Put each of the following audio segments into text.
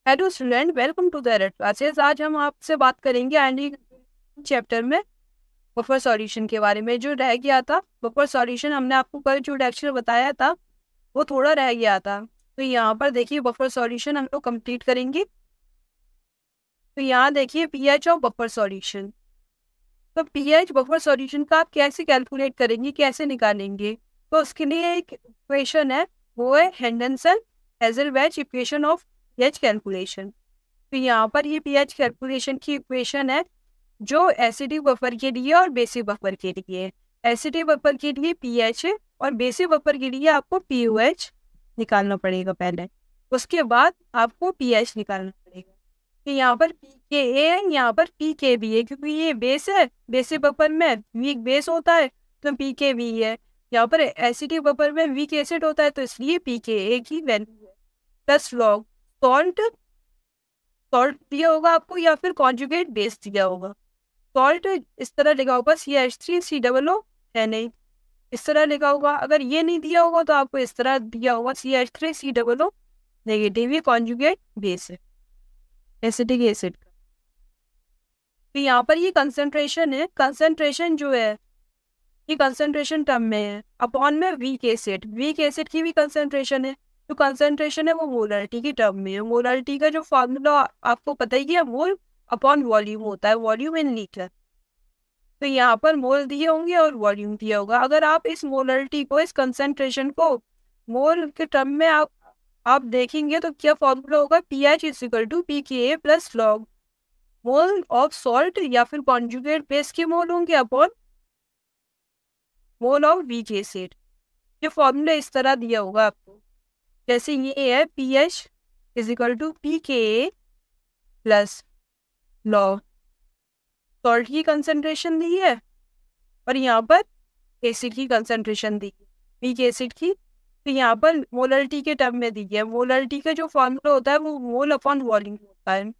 Hello student, welcome to the red classes. आज हम आपसे बात करेंगे आयनिक चैप्टर में बफर सॉल्यूशन के बारे में। जो रह गया था बफर सॉल्यूशन, हमने आपको कल जो लेक्चर बताया था वो थोड़ा रह गया था। तो यहाँ पर देखिए बफर सॉल्यूशन हम लोग कंप्लीट करेंगे। तो यहाँ देखिए पीएच ऑफ बफर सॉल्यूशन। तो पीएच बफर सॉल्यूशन का आप कैसे कैलकुलेट करेंगे, कैसे निकालेंगे? तो उसके लिए एक इक्वेशन है, वो है Henderson Hasselbalch equation of pH calculation. तो यहाँ पर ये पीएच कैलकुलेशन की इक्वेशन है जो एसिडिक बफर के लिए और बेसिक बफर के लिए। एसिडिक बफर के लिए पीएच है और बेसिक बफर के लिए आपको पीओएच निकालना पड़ेगा पहले, उसके बाद आपको पीएच निकालना पड़ेगा। तो यहाँ पर पीके है, यहाँ पर पीके भी है, क्योंकि ये बेस है, बेसिक बफर में वीक बेस होता है तो पीके भी है। यहाँ पर एसिडिक बफर में वीक एसिड होता है तो इसलिए पीके एक ही वैल्यू है। प्लस लॉग सॉल्ट, सॉल्ट दिया होगा आपको या फिर कॉन्जुगेट बेस दिया होगा। सॉल्ट इस तरह लिखा होगा CH3COO Na, इस तरह लिखा होगा। अगर ये नहीं दिया होगा तो आपको इस तरह दिया होगा CH3COO नेगेटिव। ये कॉन्जुगेट बेस है एसिटिक एसिड का। तो यहाँ पर ये कंसंट्रेशन है, कंसंट्रेशन जो है ये कंसंट्रेशन टर्म में है अपॉन में वीक एसिड, वीक एसिड की भी कंसंट्रेशन है। जो कंसंट्रेशन है वो मोलारिटी की टर्म में है। मोलारिटी का जो फॉर्मूला आपको पता ही है, मोल अपॉन वॉल्यूम होता है, वॉल्यूम इन लीटर। तो यहाँ पर मोल दिए होंगे और वॉल्यूम दिया होगा। अगर आप इस मोलारिटी को, इस कंसंट्रेशन को मोल के टर्म में आप देखेंगे तो क्या फॉर्मूला होगा? PH is equal to pK plus log mole of salt या फिर कॉन्जुगेट बेस के मोल होंगे upon mole of weak acid. ये फॉर्मूला इस तरह दिया होगा आपको, जैसे ये है pH is equal to pK plus log salt की कंसंट्रेशन दी है और यहाँ पर एसिड की कंसंट्रेशन दी है, वीक एसिड की। तो यहाँ पर मोलरिटी के टर्म में दी है। मोलरिटी का जो फॉर्मूला होता है वो मोल अपॉन वॉल्यूम होता है।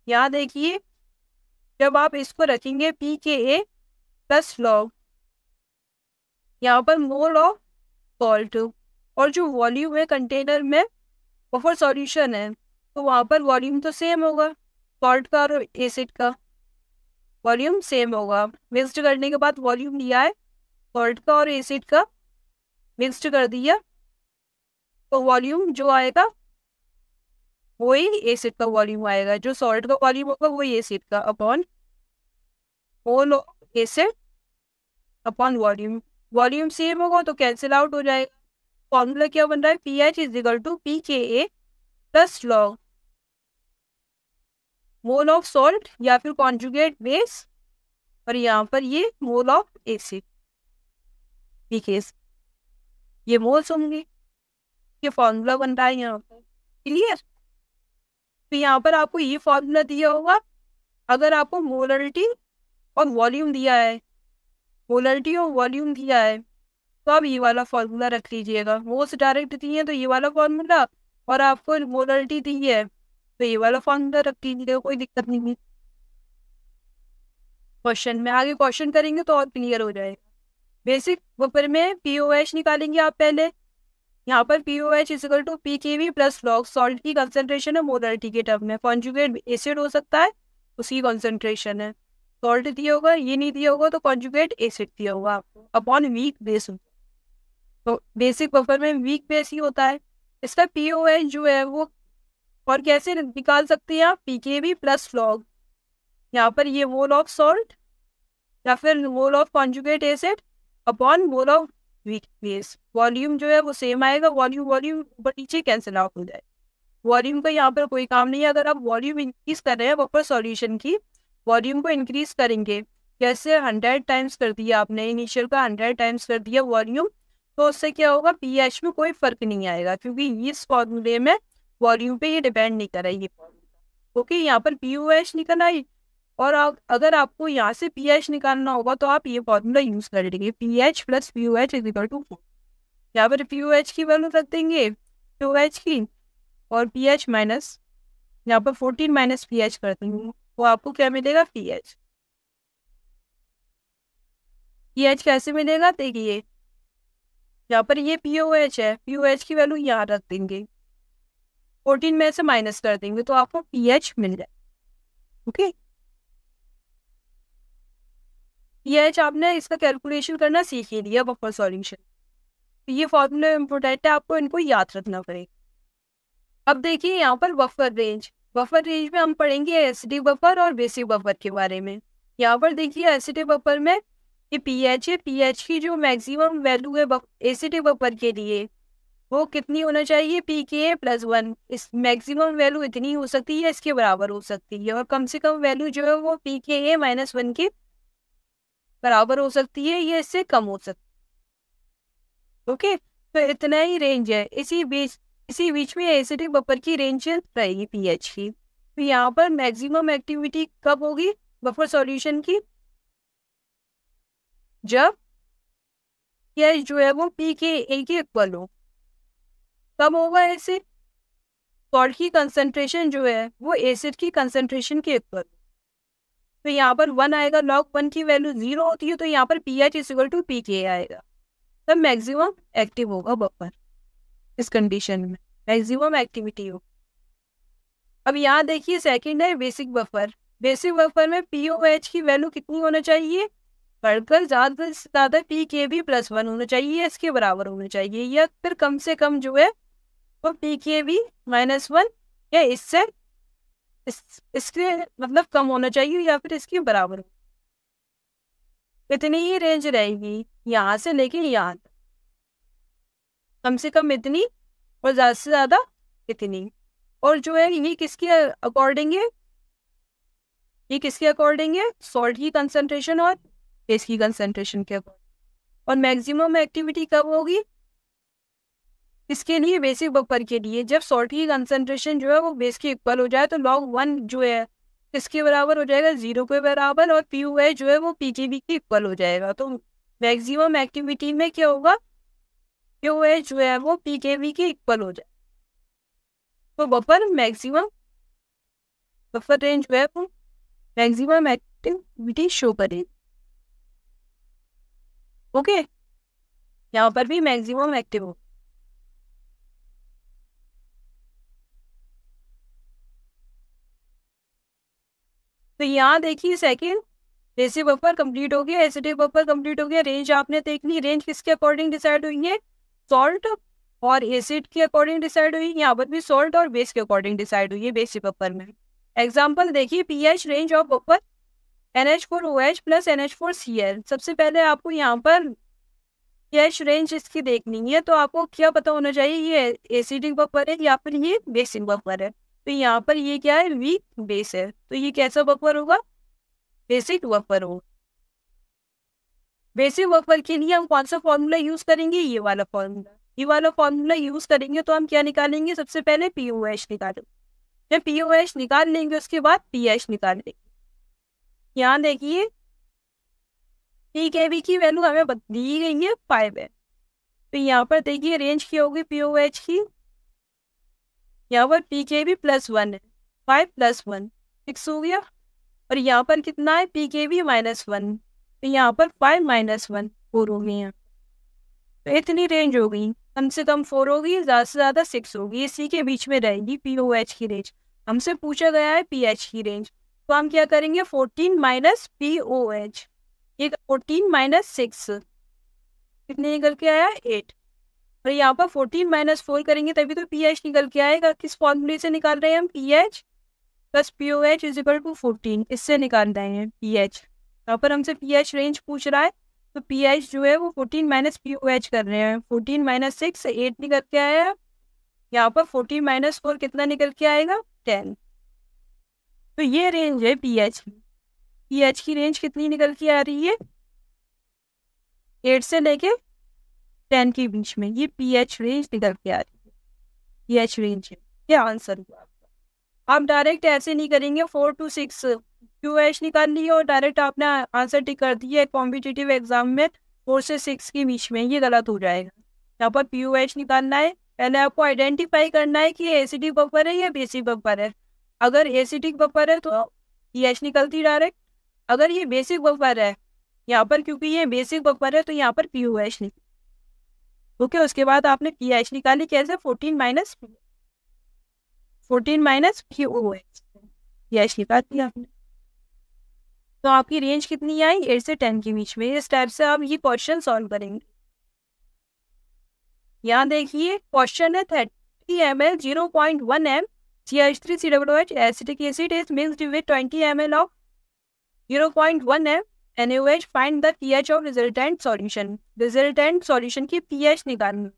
यहाँ देखिए जब आप इसको रखेंगे पीके प्लस लॉग, यहाँ पर मोल ऑफ सॉल्ट और जो वॉल्यूम है कंटेनर में बफर सॉल्यूशन है तो वहाँ पर वॉल्यूम तो सेम होगा, सॉल्ट का और एसिड का वॉल्यूम सेम होगा। मिक्सड करने के बाद वॉल्यूम लिया है सॉल्ट का और एसिड का, मिक्सड कर दिया तो वॉल्यूम जो आएगा वही एसिड का वॉल्यूम आएगा। जो सॉल्ट का वॉल्यूम होगा वही एसिड का upon mole of acid upon volume. Volume same होगा तो कैंसिल आउट हो जाएगा। फॉर्मूला क्या बन रहा है? PH is equal to pK plus log mole of salt या फिर कॉन्जुगेट बेस और यहाँ पर ये मोल ऑफ एसिड पीके, ये मोल्स होंगे। ये फॉर्मूला बन रहा है यहाँ पर, क्लियर? तो यहाँ पर आपको ये फॉर्मूला दिया होगा। अगर आपको मोलरिटी और वॉल्यूम दिया है, मोलरिटी और वॉल्यूम दिया है तो आप ये वाला फॉर्मूला रख लीजिएगा। मोल्स डायरेक्ट दी है तो ये वाला फॉर्मूला, और आपको मोलरिटी दी है तो ये वाला फॉर्मूला रख लीजिएगा, कोई दिक्कत नहीं है। क्वेश्चन में आगे क्वेश्चन करेंगे तो और क्लियर हो जाएगा। बेसिक बफर में पीओएच निकालेंगे आप पहले। यहाँ पर pOH is equal to pKb plus log salt की कंसंट्रेशन है मोलरिटी के टर्म में, कॉन्जुगेट एसिड हो सकता है उसकी कंसंट्रेशन है। सॉल्ट दिया होगा, ये नहीं दिया होगा तो कॉन्जुगेट एसिड दिया होगा आपको अपॉन वीक बेस। तो बेसिक बफर में वीक बेस ही होता है। इसका पीओएच जो है वो और कैसे निकाल सकते हैं आप? पीकेवी प्लस लॉग, यहाँ पर ये मोल ऑफ सॉल्ट या फिर mole of conjugate acid upon mole of weak base. Volume जो है वो सेम आएगा, वॉल्यूम वॉल्यूम ऊपर नीचे कैंसिल आउट हो जाए। वॉल्यूम का यहाँ पर कोई काम नहीं है। अगर आप वॉल्यूम इंक्रीज कर रहे हैं बफर सॉल्यूशन की, वॉल्यूम को इंक्रीज करेंगे, जैसे 100 टाइम्स कर दिया आपने, इनिशियल का 100 टाइम्स कर दिया वॉल्यूम, तो उससे क्या होगा? पीएच में कोई फर्क नहीं आएगा, क्योंकि इस फॉर्मूले में वॉल्यूम पे ये डिपेंड नहीं कर रहा है ये फॉर्मूला। ओके, यहाँ पर पीओएच निकल आई और अगर आपको यहाँ से पीएच निकालना होगा तो आप ये फॉर्मूला यूज कर लेंगे, pH plus pOH is equal to 4। यहाँ पर पीओएच की वैल्यू रख देंगे, पीओएच की, और पीएच माइनस, यहाँ पर 14 माइनस पीएच कर देंगे, तो आपको क्या मिलेगा? पीएच। पीएच कैसे मिलेगा? देखिए यहाँ पर ये पीओएच है, पीओएच की वैल्यू यहाँ रख देंगे 14 में से माइनस कर देंगे तो आपको pH मिल जाए। ओके, pH आपने इसका कैलकुलेशन करना सीख ही लिया बफर सॉल्यूशन। तो ये फॉर्मूला इम्पोर्टेंट है, आपको इनको याद रखना पड़ेगा। अब देखिए यहाँ पर बफर रेंज में हम पढ़ेंगे एसिडिक बफर और बेसिक बफर के बारे में। यहाँ पर देखिए एसिडिक बफर में ये pH है, pH की जो मैक्सिमम वैल्यू है एसिडिक बफर के लिए वो कितनी होना चाहिए, pKa + 1। इस मैक्सिमम वैल्यू इतनी हो सकती है, इसके बराबर हो सकती है, और कम से कम वैल्यू जो है वो pKa - 1 के बराबर हो सकती है, ये इससे कम हो सकती है। ओके, तो इतना ही रेंज है। इसी बीच में एसिडिक बफर की रेंज रहेगी pH की। तो यहाँ पर मैक्सिमम एक्टिविटी कब होगी बफर सॉल्यूशन की, जब pH जो है वो pKa के इक्वल हो। कब होगा ऐसे, सॉल्ट की कंसंट्रेशन जो है वो एसिड की कंसंट्रेशन के इक्वल। तो यहाँ पर 1 आएगा, log 1 की वैल्यू 0 होती है, तो यहाँ पर pH = pKa आएगा, तब मैक्सिमम एक्टिव होगा बफर। इस कंडीशन में मैक्सिमम एक्टिविटी हो। अब यहाँ देखिए सेकंड है बेसिक बफर। बेसिक बफर में pOH की वैल्यू कितनी होना चाहिए, बढ़कर ज़्यादा से ज़्यादा pKb + 1 होना चाहिए, इसके बराबर होना चाहिए, या फिर कम से कम जो है वो pKb - 1 या इससे इसके मतलब कम होना चाहिए, या फिर इसके बराबर। इतनी ही रेंज रहेगी यहाँ से लेके यहाँ तक, कम से कम इतनी और ज़्यादा से ज़्यादा इतनी। और जो है ये किसके अकॉर्डिंग है, ये किसके अकॉर्डिंग है, सॉल्ट की कंसंट्रेशन और बेस की कंसंट्रेशन के अकॉर्डिंग। और मैक्सिमम एक्टिविटी कब होगी इसके लिए, बेसिक बफर के लिए, जब सॉल्ट की कंसंट्रेशन जो है वो बेस के इक्वल हो जाए। तो log 1 जो है इसके बराबर हो जाएगा 0 के बराबर, और pOH जो है वो pKb के इक्वल हो जाएगा। तो मैक्सिमम एक्टिविटी में क्या होगा, pOH जो है वो pKb के इक्वल हो जाए। तो बफर रेंज जो है वो मैक्सिमम एक्टिविटी शो करेगी। ओके, यहाँ पर भी मैक्सिमम एक्टिव हो। तो यहाँ देखिए सेकंड बेसिक बफर कंप्लीट हो गया, एसिडिक बफर कंप्लीट हो गया। रेंज आपने देखनी, रेंज किसके अकॉर्डिंग डिसाइड हुई है, सॉल्ट और एसिड के अकॉर्डिंग डिसाइड हुई। यहाँ पर भी सॉल्ट और बेस के अकॉर्डिंग डिसाइड हुई है बेसिक बफर में। एग्जाम्पल देखिए, pH range of buffer NH4OH + NH4Cl। सबसे पहले आपको यहाँ पर pH रेंज इसकी देखनी है, तो आपको क्या पता होना चाहिए, ये एसिडिक बफर है या फिर ये बेसिक बफर है। तो यहाँ पर ये क्या है, वीक बेस है, तो ये कैसा बफर होगा, बेसिक बफर होगा। बेसिक बफर के लिए हम कौन सा फॉर्मूला यूज करेंगे, ये वाला फॉर्मूला यूज करेंगे। तो हम क्या निकालेंगे, सबसे पहले pOH निकालेंगे। जब pOH निकाल लेंगे उसके बाद pH निकाल लेंगे। यहाँ देखिए pKb की वैल्यू हमें दी गई है 5 है, तो यहाँ पर देखिए रेंज क्या होगी pOH की, यहाँ पर pKb + 1 है, 5 + 1 6 हो गया, और यहाँ पर कितना है pKb - 1, तो यहाँ पर 5 - 1 4 हो गई है। तो इतनी रेंज हो गई, कम से कम 4 होगी, ज़्यादा से ज़्यादा 6 होगी, इसी के बीच में रहेगी pOH की रेंज। हमसे पूछा गया है pH की रेंज, तो हम क्या करेंगे, 14 - pOH, ये 14 - 6 कितने निकल के आया, 8। और यहाँ पर 14 - 4 करेंगे तभी तो pH निकल के आएगा। किस फॉर्मूले से निकाल रहे हैं हम, pH + pOH = 14, इससे निकाल रहे हैं pH। यहाँ पर हमसे pH रेंज पूछ रहा है, तो pH जो है वो 14 - pOH कर रहे हैं। 14 - 6 8 निकल के आया, यहाँ पर 14 - 4 कितना निकल के आएगा, 10। तो ये रेंज है pH की। pH की रेंज कितनी निकल के आ रही है, 8 से लेके 10 के बीच में, ये pH रेंज निकल के आ रही है, pH रेंज है। ये आंसर हुआ आपका। आप डायरेक्ट ऐसे नहीं करेंगे 4 to 6 pOH निकाल लिए और डायरेक्ट आपने आंसर टिक कर दिया कॉम्पिटिटिव एग्जाम में 4 से 6 के बीच में, ये गलत हो जाएगा। यहाँ पर pOH निकालना है, पहले आपको आइडेंटिफाई करना है कि ये एसिडिक बफर है या बेसिक बफर है। अगर एसिडिक बफर है तो pH निकलती डायरेक्ट, अगर ये बेसिक बफर है यहाँ पर, क्योंकि ये बेसिक बफर है तो यहाँ पर pOH निकल। ओके, उसके बाद आपने pH निकाली कैसे, 14 - 14 माइनस POH, यश निकाल दिया आपने। तो आपकी रेंज कितनी आई? 8 से 10 के बीच में। इस टाइप से आप ये क्वेश्चन सॉल्व करेंगे। यहाँ देखिए क्वेश्चन है 30 ml 0.1 m CH3COOH acetic acid is mixed with 20 ml of 0.1 m NaOH, find the pH of resultant solution. Resultant solution की pH निकालना।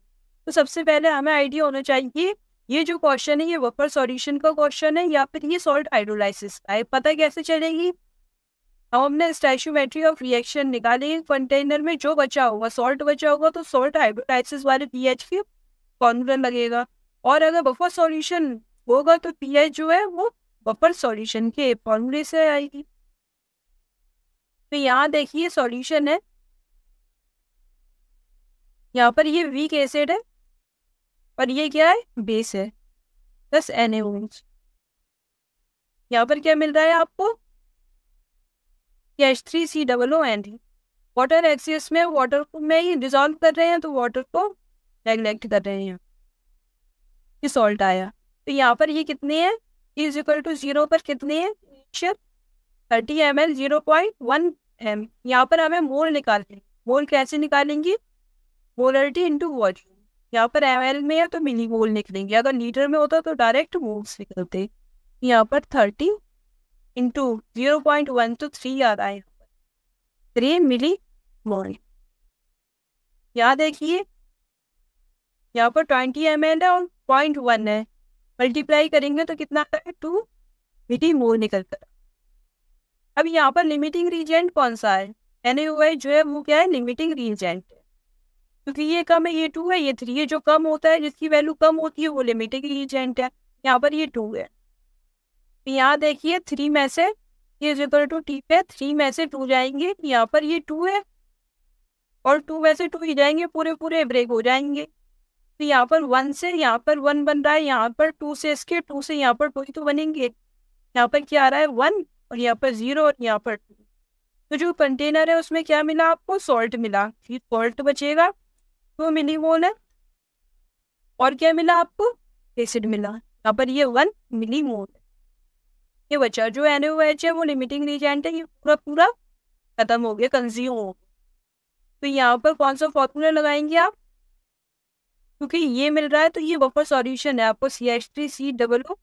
तो सबसे पहले हमें आइडिया होना चाहिए ये जो क्वेश्चन है ये वेपर सॉल्यूशन का क्वेश्चन है या फिर ये सॉल्ट हाइड्रोलाइसिस का है। पता कैसे चलेगी? हमने स्टोइचियोमेट्री ऑफ रिएक्शन निकाली, कंटेनर में जो बचा होगा सॉल्ट बचा होगा तो सॉल्ट हाइड्रोलाइसिस वाले पीएच की फॉर्मूला लगेगा, और अगर बफर सॉल्यूशन होगा तो पीएच जो है वो बफर सॉल्यूशन के फॉर्मूले से आएगी। तो यहाँ देखिए सॉल्यूशन है, यहाँ पर ये वीक एसिड है और ये क्या है? बेस है, प्लस NaOH। यहाँ पर क्या मिल रहा है आपको? H3COOND। वाटर एक्सिस में वाटर को में ही डिसॉल्व कर रहे हैं तो वाटर को नेग्लेक्ट कर रहे हैं, ये सॉल्ट आया। तो यहाँ पर ये कितने हैं? इज इक्वल टू 0 पर कितने हैं? 30 ml 0.1 m। यहाँ पर हमें मोल निकालने, मोल कैसे निकालेंगे? Molarity into volume. यहाँ पर ml में है तो मिली मोल निकलेंगे, अगर लीटर में होता तो डायरेक्ट मोल्स निकलते। यहाँ पर 30 इंटू 0.1 तो 3 आ रहा है, 3 मिली मोल। यहाँ देखिए यहाँ पर 20 ml है और 0.1 है, मल्टीप्लाई करेंगे तो कितना आता है? 2 मिली मोल निकल कर। अब यहाँ पर लिमिटिंग रीजेंट कौन सा है? NaOH जो है वो क्या है? लिमिटिंग रीजेंट है, क्योंकि ये कम है, ये 2 है, ये 3 है। जो कम होता है जिसकी वैल्यू कम होती है वो लिमिटिंग रीजेंट है। यहाँ पर ये 2 है। यहाँ देखिए 3 में से ये इक्वल टू T पे 3 में से 2 जाएंगे, यहाँ पर ये 2 है और 2 में से 2 ही जाएंगे, पूरे पूरे ब्रेक हो जाएंगे। तो यहाँ पर 1 से यहाँ पर 1 बन रहा है, यहाँ पर 2 से इसके 2 से यहाँ पर 2 ही तो बनेंगे। यहाँ पर क्या आ रहा है? 1 और यहाँ पर 0 और यहाँ पर 2। तो जो कंटेनर है उसमें क्या मिला आपको? सॉल्ट मिला, फिर सॉल्ट बचेगा 2 मिलीमोल है, और क्या मिला आपको? एसिड मिला, यहाँ पर ये 1 मिलीमोल है। ये बचा जो NaOH है वो लिमिटिंग रीजेंट है, ये पूरा पूरा खत्म हो गया, कंज्यूम हो गया। तो यहाँ पर कौन सा फॉर्मूला लगाएंगे आप? क्योंकि ये मिल रहा है तो ये बफर सॉल्यूशन है, आपको CH3COO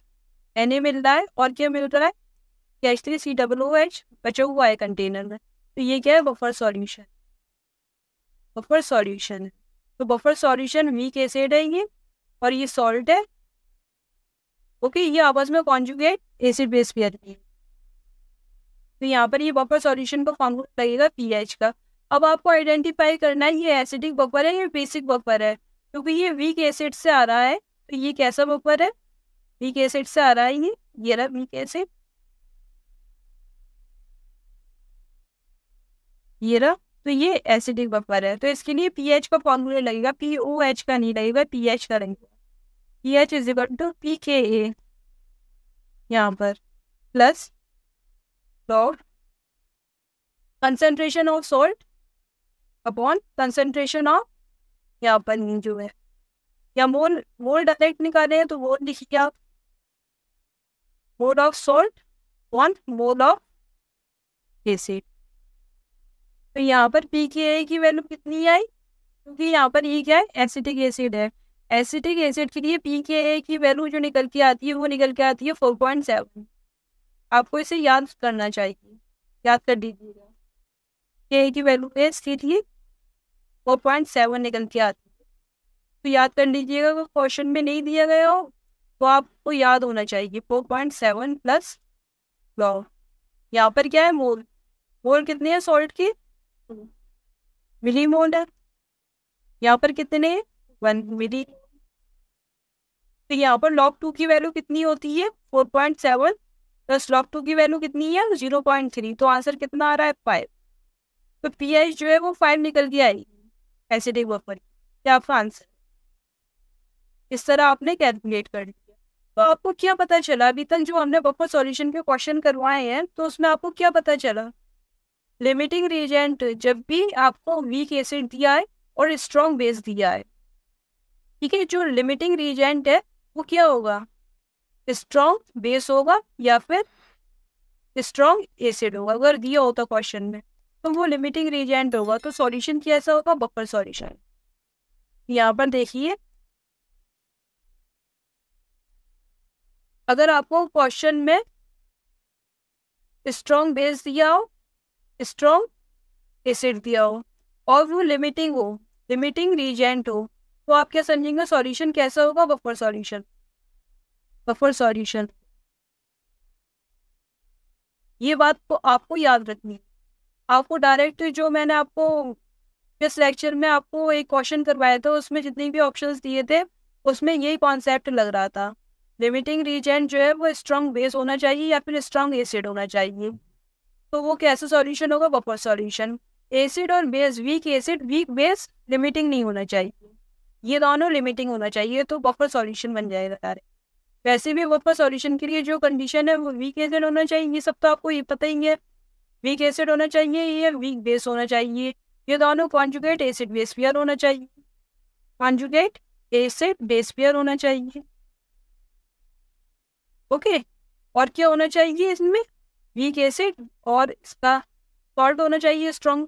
Na मिल रहा है और क्या मिल रहा है? CH3COOH बचा हुआ है कंटेनर में, तो ये क्या है? बफर सॉल्यूशन, बफर सॉल्यूशन है। तो बफर सॉल्यूशन वीक एसिड है ये, और ये सॉल्ट है। ओके, ये आपस में कॉन्जुगेट एसिड बेस पेयर है। तो यहाँ पर ये बफर सॉल्यूशन का फॉर्मूला लगेगा पीएच का। अब आपको आइडेंटिफाई करना है ये एसिडिक बफर है या बेसिक बफर है, क्योंकि ये वीक एसिड से आ रहा है तो ये कैसा बफर है? वीक एसिड से आ रहा है ये रहा वीक एसिड, ये रहा। तो ये एसिडिक बफर है, तो इसके लिए पीएच का फॉर्मूला लगेगा, POH का नहीं लगेगा, पीएच का लगेगा। pH is equal to pKa यहाँ पर plus log concentration of salt upon concentration of, यहाँ पर जो है या मोल डायरेक्ट निकाले हैं तो मोल लिखिए आप, मोल of salt one mole of acid. तो यहाँ पर pKa की वैल्यू कितनी आई? क्योंकि यहाँ पर ये क्या है? एसिटिक एसिड है। एसिटिक एसिड के लिए pKa की वैल्यू जो निकल के आती है वो निकल के आती है 4.7। आपको इसे याद करना चाहिए, याद कर दीजिएगा। Ka की वैल्यू इसलिए 4.7 निकल के आती है, तो याद कर लीजिएगा। अगर क्वेश्चन में नहीं दिया गया हो तो आपको याद होना चाहिए 4.7 प्लस लॉग। यहाँ पर क्या है? मोल। मोल कितने हैं सॉल्ट की? मिली मोल है। यहाँ पर कितने? 1 मिली। तो यहाँ पर log 2 की वैल्यू कितनी होती है? 4.7 प्लस log 2 की वैल्यू कितनी है? 0.3। तो आंसर कितना आ रहा है? 5। तो pH जो है वो 5 निकल के आएगी एसिडिक बफर की। क्या आपका आंसर? इस तरह आपने कैलकुलेट कर लिया। तो आपको क्या पता चला अभी तक जो हमने बफर सॉल्यूशन के क्वेश्चन करवाए हैं, तो उसमें आपको क्या पता चला? लिमिटिंग रिएजेंट जब भी आपको वीक एसिड दिया है और स्ट्रॉन्ग बेस दिया है, ठीक है, जो लिमिटिंग रिएजेंट है वो क्या होगा? स्ट्रॉन्ग बेस होगा या फिर स्ट्रॉन्ग एसिड होगा। अगर दिया होता क्वेश्चन में तो वो लिमिटिंग रीजेंट होगा, तो सॉल्यूशन कैसा होगा, बफर सॉल्यूशन। यहाँ पर देखिए, अगर आपको क्वेश्चन में स्ट्रॉन्ग बेस दिया हो, स्ट्रॉन्ग एसिड दिया हो और वो लिमिटिंग हो, लिमिटिंग रीजेंट हो, तो आप क्या समझेंगे सॉल्यूशन कैसा होगा, बफर सॉल्यूशन। बफर सॉल्यूशन, ये बात को आपको याद रखनी है। आपको डायरेक्ट जो मैंने आपको इस लेक्चर में आपको एक क्वेश्चन करवाया था उसमें जितने भी ऑप्शंस दिए थे उसमें यही कॉन्सेप्ट लग रहा था। लिमिटिंग रीजेंट जो है वो स्ट्रॉन्ग बेस होना चाहिए या फिर स्ट्रॉन्ग एसिड होना चाहिए, तो वो कैसा सॉल्यूशन होगा, बफर सॉल्यूशन। एसिड और base, weak acid weak base, limiting नहीं होना चाहिए, ये दोनों लिमिटिंग होना चाहिए, तो बफर सॉल्यूशन बन जाएगा सारे। वैसे भी बफर सॉल्यूशन के लिए जो कंडीशन है वो वीक एसिड होना चाहिए, ये सब तो आपको ये पता ही है। वीक एसिड होना चाहिए, ये वीक बेस होना चाहिए, ये दोनों कॉन्जुगेट एसिड बेस पेयर होना चाहिए, कॉन्जुगेट एसिड बेस पेयर होना चाहिए। ओके, और क्या होना चाहिए इसमें, वीक एसिड और इसका सॉल्ट होना चाहिए स्ट्रॉन्ग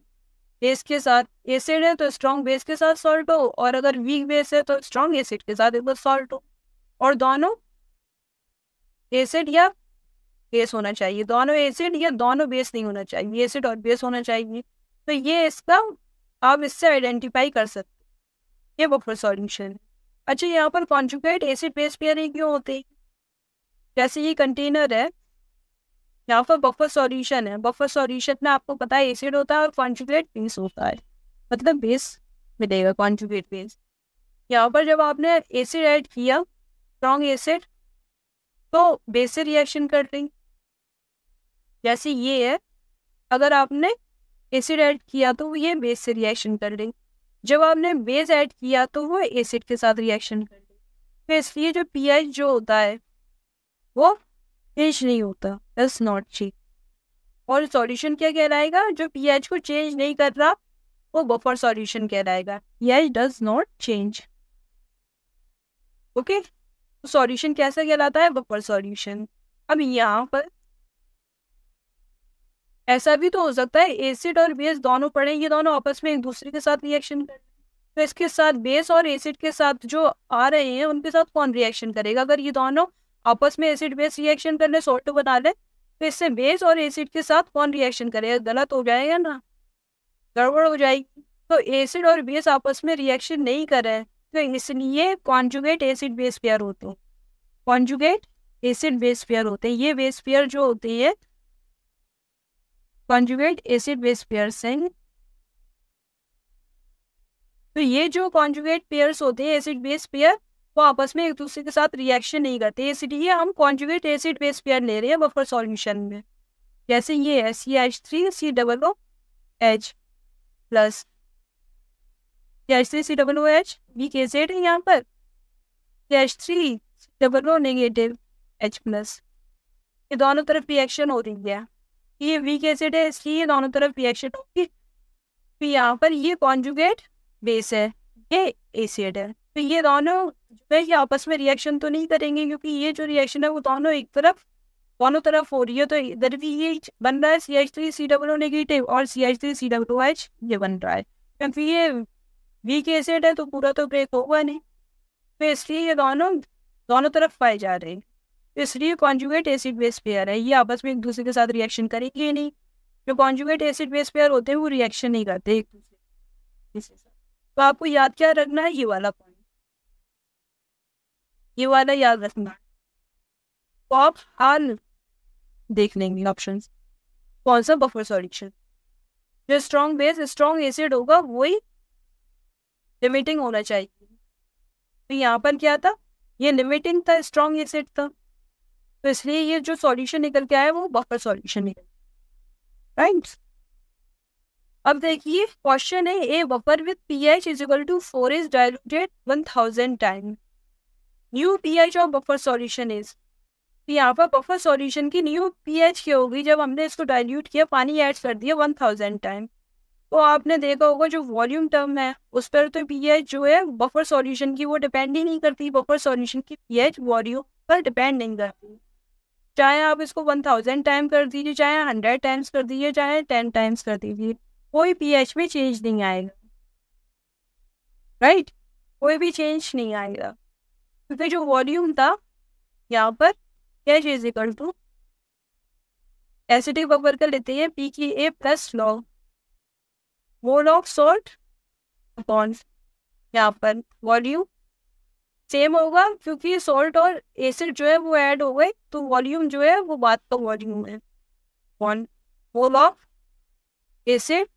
बेस के साथ। एसिड है तो स्ट्रॉन्ग बेस के साथ सॉल्ट हो, और अगर वीक बेस है तो स्ट्रॉन्ग एसिड के साथ एक बार सॉल्ट हो, और दोनों एसिड या बेस होना चाहिए, दोनों एसिड या दोनों बेस नहीं होना चाहिए, एसिड और बेस होना चाहिए। तो ये इसका आप इससे आइडेंटिफाई कर सकते, ये बफर सॉल्यूशन है। अच्छा, यहाँ पर कॉन्जुगेट एसिड बेस पेयरिंग क्यों होते हैं, जैसे ये कंटेनर है, यहाँ पर बफर सॉल्यूशन है, बफर सॉल्यूशन में आपको पता है एसिड होता है और कॉन्जुगेट बेस होता है, मतलब बेस मिलेगा कॉन्जुगेट बेस। यहाँ पर जब आपने एसिड ऐड किया, स्ट्रॉन्ग एसिड, तो बेस से रिएक्शन कर रही, जैसे ये है, अगर आपने एसिड ऐड किया तो ये बेस से रिएक्शन कर रही, जब आपने बेस ऐड किया तो वो एसिड के साथ रिएक्शन कर रही, तो इसलिए जो पीएच जो होता है वो चेंज नहीं होता, डज नॉट चेंज। और सॉल्यूशन क्या कहलाएगा, जो पीएच को चेंज नहीं कर रहा वो बफर सॉल्यूशन कहलाएगा, pH does not change. Okay, तो सॉल्यूशन कैसा कहलाता है, बफर सॉल्यूशन। अब यहाँ पर ऐसा भी तो हो सकता है एसिड और बेस दोनों पड़े, ये दोनों आपस में एक दूसरे के साथ रिएक्शन कर, तो इसके साथ बेस और एसिड के साथ जो आ रहे हैं उनके साथ कौन रिएक्शन करेगा। अगर ये दोनों आपस में एसिड बेस रिएक्शन कर ले, सोल्ट बना ले, तो इससे बेस और एसिड के साथ कौन रिएक्शन करेगा, गलत हो जाएगा ना, गड़बड़ हो जाएगी। तो एसिड और बेस आपस में रिएक्शन नहीं कर रहे हैं, तो इसलिए कॉन्जुगेट एसिड बेस पेयर होते हैं, कॉन्जुगेट एसिड बेस पेयर होते हैं। ये बेस पेयर जो होती है कॉन्जुगेट एसिड बेस पेयर्स हैं। तो ये जो कॉन्जुगेट पेयर्स होते हैं एसिड बेस पेयर, वो आपस में एक दूसरे के साथ रिएक्शन नहीं करते, इसलिए हम कॉन्जुगेट एसिड बेस पेयर ले रहे हैं बफर सॉल्यूशन में। जैसे ये है CH3COOH plus CH3COOH weak acid है, यहाँ पर CH3COO नेगेटिव H प्लस, ये दोनों तरफ रिएक्शन हो रही है, ये वीक एसिड है इसलिए दोनों तरफ रिएक्शन होगी। फिर यहाँ पर ये कॉन्जुगेट बेस है, ये एसिड है, तो ये दोनों जो है ये आपस में रिएक्शन तो नहीं करेंगे, क्योंकि ये जो रिएक्शन है वो दोनों एक तरफ, दोनों तरफ हो रही है। तो इधर भी ये बन रहा है CH3COO नेगेटिव और CH3COOH ये बन रहा है, क्योंकि ये वीक एसिड है तो पूरा तो ब्रेक होगा नहीं, तो इसलिए ये दोनों तरफ पाए जा रहे हैं, इसलिए कॉन्जुगेट एसिड बेस पेयर है, ये आपस में एक दूसरे के साथ रिएक्शन करेंगे ही नहीं। जो कॉन्जुगेट एसिड बेस पेयर होते हैं वो रिएक्शन नहीं करते एक दूसरे के साथ। तो आपको याद क्या रखना है, ये वाला पॉइंट, ये वाला याद रखना। तो आप हाल देख लेंगे ऑप्शंस, कौन सा बफर सॉल्यूशन, जो स्ट्रॉन्ग बेस स्ट्रॉन्ग एसिड होगा वही लिमिटिंग होना चाहिए। तो यहाँ पर क्या था, ये लिमिटिंग था, स्ट्रॉन्ग एसिड था, तो इसलिए ये जो सॉल्यूशन निकल के आया वो बफर सॉल्यूशन निकल, राइट। अब देखिए क्वेश्चन है, ए buffer with pH = 4 is diluted 1000 time, new pH of buffer solution is. तो यहाँ पर बफर सॉल्यूशन की न्यू pH क्या होगी, जब हमने इसको डाइल्यूट किया, पानी ऐड कर दिया 1000 टाइम, तो आपने देखा होगा जो वॉल्यूम टर्म है उस पर तो पीएच जो है बफर सॉल्यूशन की वो डिपेंड ही नहीं करती, बफर सॉल्यूशन की पीएच वॉल्यूम पर डिपेंड नहीं करती। चाहे आप इसको 1000 टाइम कर दीजिए, चाहे 100 टाइम्स कर दीजिए, चाहे 10 टाइम्स कर दीजिए, कोई पीएच में चेंज नहीं आएगा, राइट? कोई भी चेंज नहीं आएगा, क्योंकि जो वॉल्यूम था यहाँ पर H is equal to acidic buffer का लेते हैं पी की a plus log mole of salt upon यहाँ पर वॉल्यूम सेम होगा, क्योंकि सॉल्ट और एसिड जो है वो ऐड हो गए, तो वॉल्यूम जो है वो बात का वॉल्यूम है। One mole of acid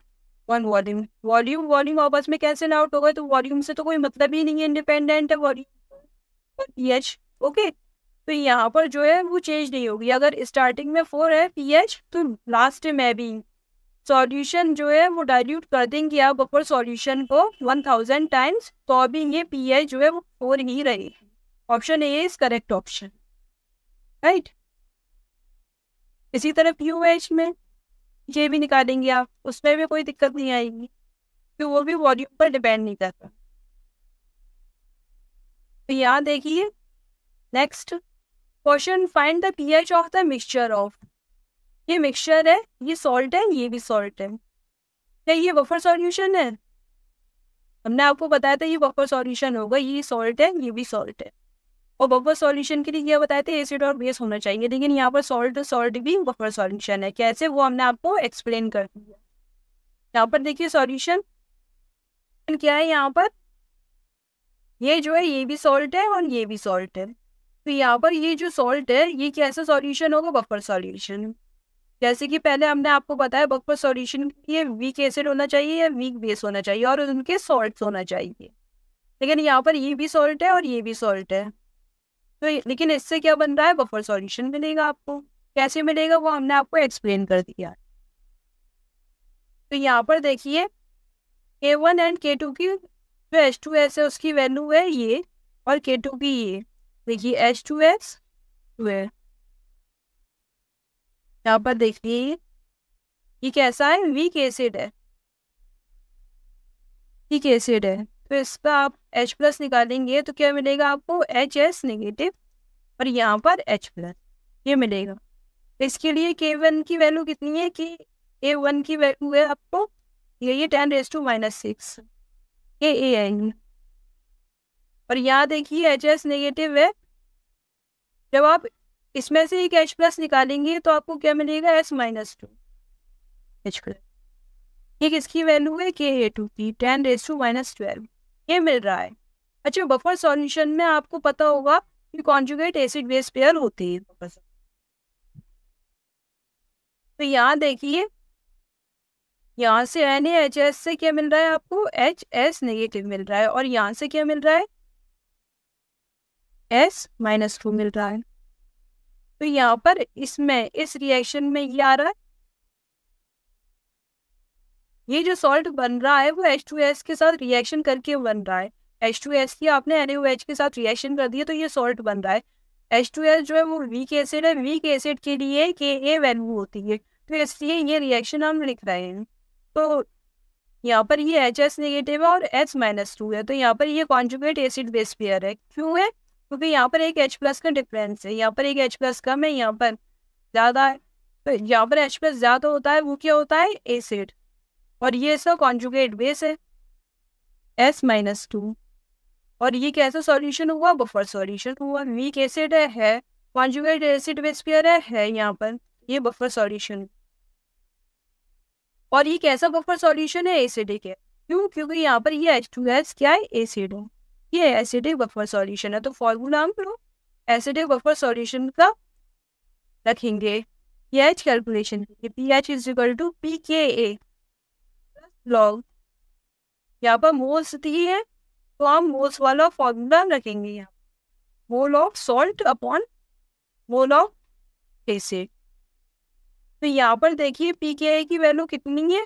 one volume, volume volume आपस में कैंसिल आउट हो गए, तो वॉल्यूम से तो कोई मतलब ही नहीं है, इंडिपेंडेंट है वॉल्यूम और पीएच। ओके, तो यहाँ पर जो है वो चेंज नहीं होगी। अगर स्टार्टिंग में 4 है पीएच तो लास्ट में भी सॉल्यूशन जो है वो डाइल्यूट कर देंगे आप बफर सॉल्यूशन को 1000 टाइम्स, तो अभी ये पीएच जो है वो 4 ही रहेगी। Option A is correct option, right? इसी तरह पीओएच में ये भी निकालेंगे आप, उसमें भी कोई दिक्कत नहीं आएगी, क्योंकि वो भी वॉल्यूम पर डिपेंड नहीं करता। तो यहाँ देखिए next question, find the pH of the mixture of, ये मिक्सचर है, ये सॉल्ट है, ये भी सॉल्ट है, क्या ये बफर सॉल्यूशन है? हमने आपको बताया था ये बफर सॉल्यूशन होगा, ये सॉल्ट है, ये भी सॉल्ट है, और बफर सॉल्यूशन के लिए क्या बताया था, एसिड और बेस होना चाहिए, लेकिन यहाँ पर सॉल्ट सॉल्ट भी बफर सॉल्यूशन है। कैसे, वो हमने आपको एक्सप्लेन कर दिया। यहाँ पर देखिए सॉल्यूशन क्या है, यहाँ पर ये जो है ये भी सॉल्ट है और ये भी सॉल्ट है, तो यहाँ पर ये जो सॉल्ट है ये कैसा सॉल्यूशन होगा, बफर सॉल्यूशन। जैसे कि पहले हमने आपको बताया बफर सॉल्यूशन के लिए वीक एसिड होना चाहिए या वीक बेस होना चाहिए और उनके सॉल्ट्स होना चाहिए, लेकिन यहाँ पर ये भी सॉल्ट है और ये भी सॉल्ट है, तो लेकिन इससे क्या बन रहा है, बफर सॉल्यूशन मिलेगा आपको। कैसे मिलेगा वो हमने आपको एक्सप्लेन कर दिया। तो यहाँ पर देखिए K1 एंड K2 की जो H2S है उसकी वैल्यू है ये, और K2 की ये, देखिए H2S है, यहाँ पर देखिए ये कैसा है, वीक एसिड है, वीक एसिड है, तो इसका आप H प्लस निकालेंगे तो क्या मिलेगा आपको, HS नेगेटिव, और यहाँ पर H प्लस ये मिलेगा। इसके लिए K1 की वैल्यू कितनी है, कि K1 की वैल्यू है आपको ये 10⁻⁻⁶ ये ए आएंगे, और यहाँ देखिए HS नेगेटिव है, जब आप इसमें से एक H प्लस निकालेंगे तो आपको क्या मिलेगा, S-2 H प्लस, ये किसकी वैल्यू है, Ka2 की 10⁻12 ये मिल रहा है। अच्छा, बफर सॉल्यूशन में आपको पता होगा कि कॉन्जुगेट एसिड बेस पेयर होती है, तो यहाँ देखिए यहाँ से NaHS से क्या मिल रहा है आपको, HS नेगेटिव मिल रहा है, और यहाँ से क्या मिल रहा है, S-2 मिल रहा है। तो यहाँ पर इसमें इस रिएक्शन में ये आ रहा है, ये जो सॉल्ट बन रहा है वो H2S के साथ रिएक्शन करके बन रहा है। H2S की आपने NaOH के साथ रिएक्शन कर दिया तो ये सॉल्ट बन रहा है। H2S जो है वो वीक एसिड है, वीक एसिड के लिए Ka वैल्यू होती है, तो इसलिए ये रिएक्शन हम लिख रहे हैं। तो यहाँ पर ये HS नेगेटिव है और S-2 है, तो यहाँ पर ये कॉन्जुगेट एसिड बेस पेयर है। क्यों है, क्योंकि यहाँ पर एक H प्लस का डिफरेंस है, यहाँ पर एक H प्लस कम है, यहाँ पर ज़्यादा है, तो यहाँ पर H प्लस ज़्यादा होता है, वो क्या होता है, एसिड, और ये इसका कॉन्जुगेट बेस है S-2, और ये कैसा सॉल्यूशन हुआ, बफर सॉल्यूशन हुआ। वीक एसिड है कॉन्जुगेट एसिड बेस पेयर है यहाँ पर, ये बफर सॉल्यूशन, और ये कैसा बफर सॉल्यूशन है, एसिडिक है। क्यों, क्योंकि यहाँ पर ये H2S क्या है, एसिड है, ये एसिडिक बफर सॉल्यूशन है। तो फॉर्मूला हम लोग एसिडिक बफर सॉल्यूशन का रखेंगे pH कैलकुलेशन के लिए, pH is equal to pKa log, यहाँ पर मोल्स दी है तो हम मोल्स वाला फॉर्मूला रखेंगे, यहाँ मोल of salt upon mole of acid. तो यहाँ पर देखिए pKa की वैल्यू कितनी है,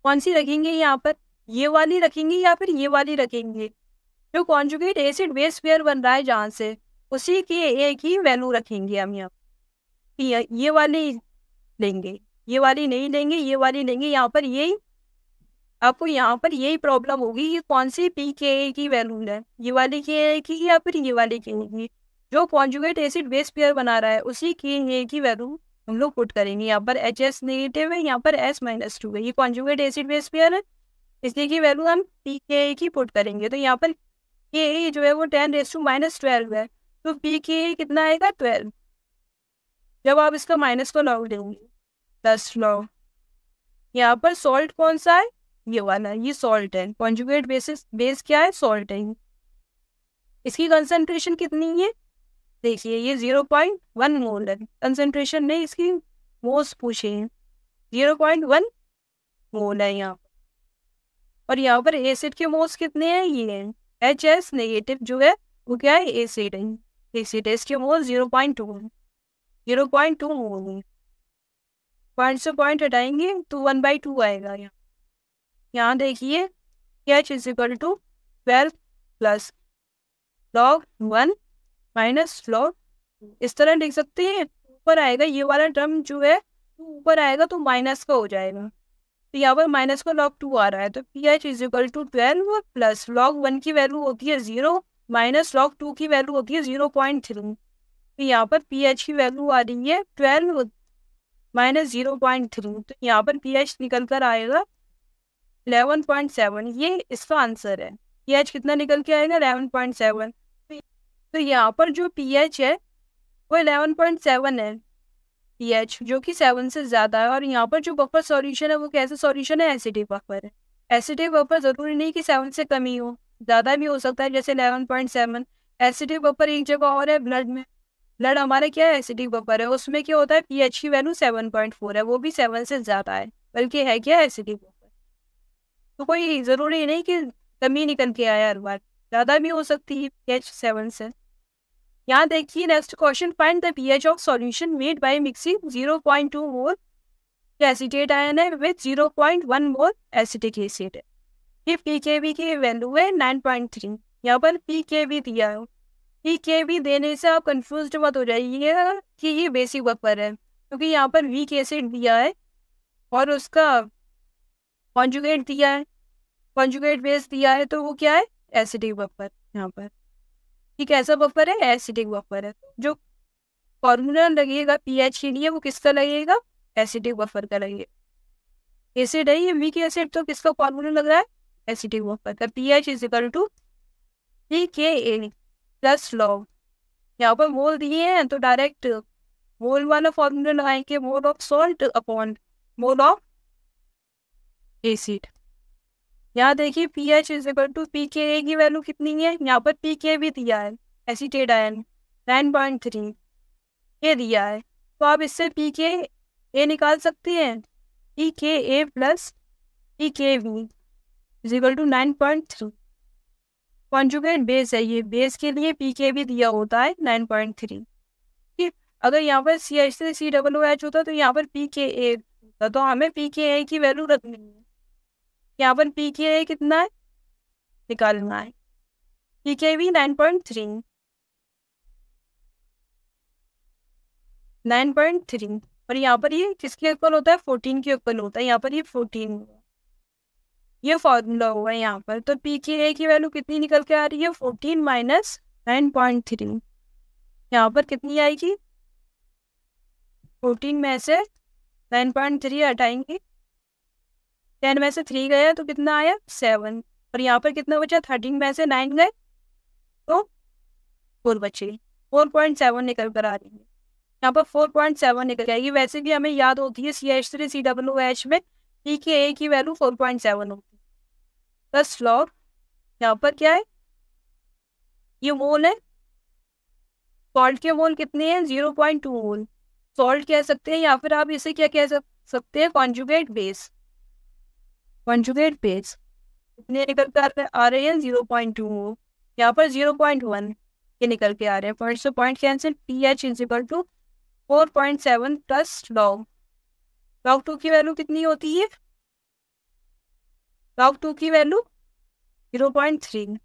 कौन सी रखेंगे, यहाँ पर ये वाली रखेंगे या फिर ये वाली रखेंगे, जो कॉन्जुगेट एसिड बेस पेयर बन रहा है जहाँ से, उसी की एक ही वैल्यू रखेंगे हम यहाँ, ये वाली लेंगे। ये वाली नहीं लेंगे, ये वाली लेंगे। यहाँ पर यही आपको यहाँ पर यही प्रॉब्लम होगी कि कौन सी पी के ए की वैल्यू है, ये वाली के ए की या फिर ये वाली के ए की। जो कॉन्जुगेट एसिड बेस पेयर बना रहा है उसी के ए की वैल्यू हम लोग पुट करेंगे। यहाँ पर एच एस नेगेटिव है, यहाँ पर S-2 है, ये कॉन्जुगेट एसिड बेस पेयर है, इसलिए की वैल्यू हम पी के ए की पुट करेंगे। तो यहाँ पर के ए जो है वो 10⁻⁻12 है, तो पी के ए कितना आएगा 12। जब आप इसका माइनस को लॉग देंगे 10 लॉग। यहाँ पर सॉल्ट कौन सा है, ये वाला, ये सॉल्ट है, कॉन्जुगेट बेस क्या है, सॉल्ट है। इसकी कंसंट्रेशन कितनी है, देखिए ये 0.1 मोल है, कंसंट्रेशन नहीं इसकी मोल्स पूछे हैं, 0.1 मोल है यहाँ पर। और यहाँ पर एसिड के मोल्स कितने हैं, ये हैं HS नेगेटिव जो है वो क्या है, एसिड है, एसिड है, इसके मोल 0.2 मोल है। पॉइंट से पॉइंट हटाएंगे तो 1/2 आएगा। यहाँ देखिए H = 12 plus log 1 minus log, इस तरह लिख सकते हैं। ऊपर आएगा ये वाला टर्म जो है ऊपर आएगा तो माइनस का हो जाएगा, तो यहाँ पर माइनस का log 2 आ रहा है, तो pH = 12 प्लस log 1 की वैल्यू होती है 0 माइनस log 2 की वैल्यू होती है 0.3। तो यहाँ पर pH की वैल्यू आ रही है 12 माइनस 0.3, तो यहाँ पर pH निकल कर आएगा 11.7। ये इसका आंसर है। pH कितना निकल के आएगा, 11.7। तो यहाँ पर जो pH है वो 11.7 है, pH जो कि 7 से ज़्यादा है। और यहाँ पर जो बफर सॉल्यूशन है वो कैसा सॉल्यूशन है, एसिडिक बफर है। एसिडिक बफर ज़रूरी नहीं कि 7 से कम ही हो, ज़्यादा भी हो सकता है, जैसे 11.7। एसिडिक बफर एक जगह और है ब्लड में, ब्लड हमारा क्या है, एसिडिक बफर है, उसमें क्या होता है pH की वैल्यू 7.4 है, वो भी 7 से ज़्यादा है, बल्कि है क्या, एसिडिक बफर। तो कोई ज़रूरी नहीं कि कमी निकल के आया हर बार, ज़्यादा भी हो सकती है pH 7 से। यहाँ देखिए next question, find the pH of solution made by mixing 0.2 mole acetate ion है विद 0.1 मोल एसिटिक एसिड है। ये pKb की वैल्यू है 9.3। यहाँ पर pKb दिया है, pKb देने से आप कंफ्यूज मत हो जाइए कि ये बेसिक बफर है, क्योंकि यहाँ पर वीक एसिड दिया है और उसका कॉन्जुगेट दिया है, कॉन्जुगेट बेस दिया है, तो वो क्या है, एसिडिक बफर। यहाँ पर ठीक ऐसा बफर है, एसिडिक बफर है। जो फॉर्मूला लगेगा pH के लिए वो किसका लगेगा, एसिडिक बफर का लगेगा। एसिड है ये वीक एसिड, तो किसका फॉर्मूला लग रहा है, एसिडिक बफर का। pH = pKa प्लस log, यहाँ पर मोल दिए हैं तो डायरेक्ट मोल वाला फॉर्मूला लगाएंगे, मोल of salt upon mole of acid. यहाँ देखिए pH = pKa की वैल्यू कितनी है, यहाँ पर pKb दिया है, एसीटेट आयन 9.3 ये दिया है, तो आप इससे pKa निकाल सकते हैं, pKa plus pKb = 9.3। Conjugate base है, ये बेस के लिए pKb दिया होता है 9.3। ठीक, अगर यहाँ पर CH3COOH होता तो यहाँ पर pKa होता, तो हमें pKa की वैल्यू रखनी है। यहाँ पर pKa कितना है निकालना है, pKb 9.3 और यहाँ पर ये किसके इक्वल होता है, 14 के इक्वल होता है। यहाँ पर ये 14 ये फॉर्मूला होगा यहाँ पर। तो pKa की वैल्यू कितनी निकल के आ रही है, 14 माइनस 9.3। यहाँ पर कितनी आएगी, 14 में से 9.3 हटाएंगे, 10 में से 3 गया तो कितना आया, 7। और यहाँ पर कितना बचा, 13 में से 9 गए तो 4 बचे, 4.7 निकल कर आ रही है। यहाँ पर 4.7 निकल जाएगी। वैसे भी हमें याद होती है CH3COOH में pKa की वैल्यू 4.7 होती है। प्लस log, यहाँ पर क्या है, ये मोल है, सॉल्ट के मोल कितने हैं, 0.2 मोल सॉल्ट कह सकते हैं, या फिर आप इसे क्या कह सकते हैं, कॉन्जुगेट बेस। कॉन्जुगेट बेस कितने निकल कर आ रहे हैं, 0.2 मोल, यहाँ पर 0.1 ये निकल के आ रहे हैं। पॉइंट से point cancel, pH = 4.7 plus log 2 की वैल्यू कितनी होती है, log 2 की वैल्यू 0.3।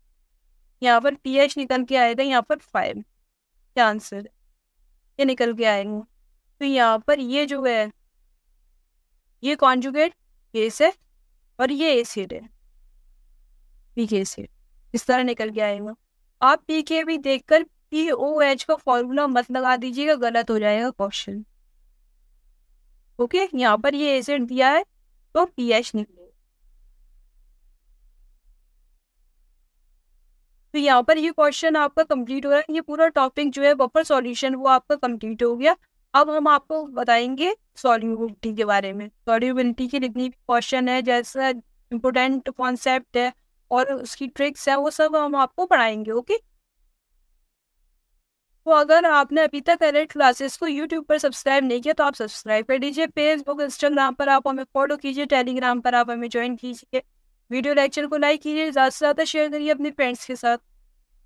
यहाँ पर pH निकल के आएगा यहाँ पर 5, क्या आंसर ये निकल के आएंगे। तो यहाँ पर ये जो है ये कॉन्जुगेट बेस है और ये एसिड है, पीके एसिड, इस तरह निकल के आएगा। आप पीके भी देखकर POH का फॉर्मूला मत लगा दीजिएगा, गलत हो जाएगा क्वेश्चन। ओके, यहाँ पर ये एसिड दिया है तो PH निकलेगा। तो यहाँ पर ये क्वेश्चन आपका कंप्लीट हो रहा है। ये पूरा टॉपिक जो है बफर सॉल्यूशन वो आपका कंप्लीट हो गया। अब हम आपको बताएंगे सॉल्युबिलिटी के बारे में। सॉल्युबिलिटी की जितनी भी क्वेश्चन है, जैसा इम्पोर्टेंट कॉन्सेप्ट है और उसकी ट्रिक्स है, वो सब हम आपको पढ़ाएंगे। ओके, तो अगर आपने अभी तक एलिट क्लासेस को यूट्यूब पर सब्सक्राइब नहीं किया तो आप सब्सक्राइब कर दीजिए। फेसबुक, इंस्टाग्राम पर आप हमें फॉलो कीजिए, टेलीग्राम पर आप हमें ज्वाइन कीजिए। वीडियो लेक्चर को लाइक कीजिए, ज़्यादा से ज़्यादा शेयर करिए अपने फ्रेंड्स के साथ।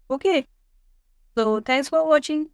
ओके, तो थैंक्स फॉर वॉचिंग।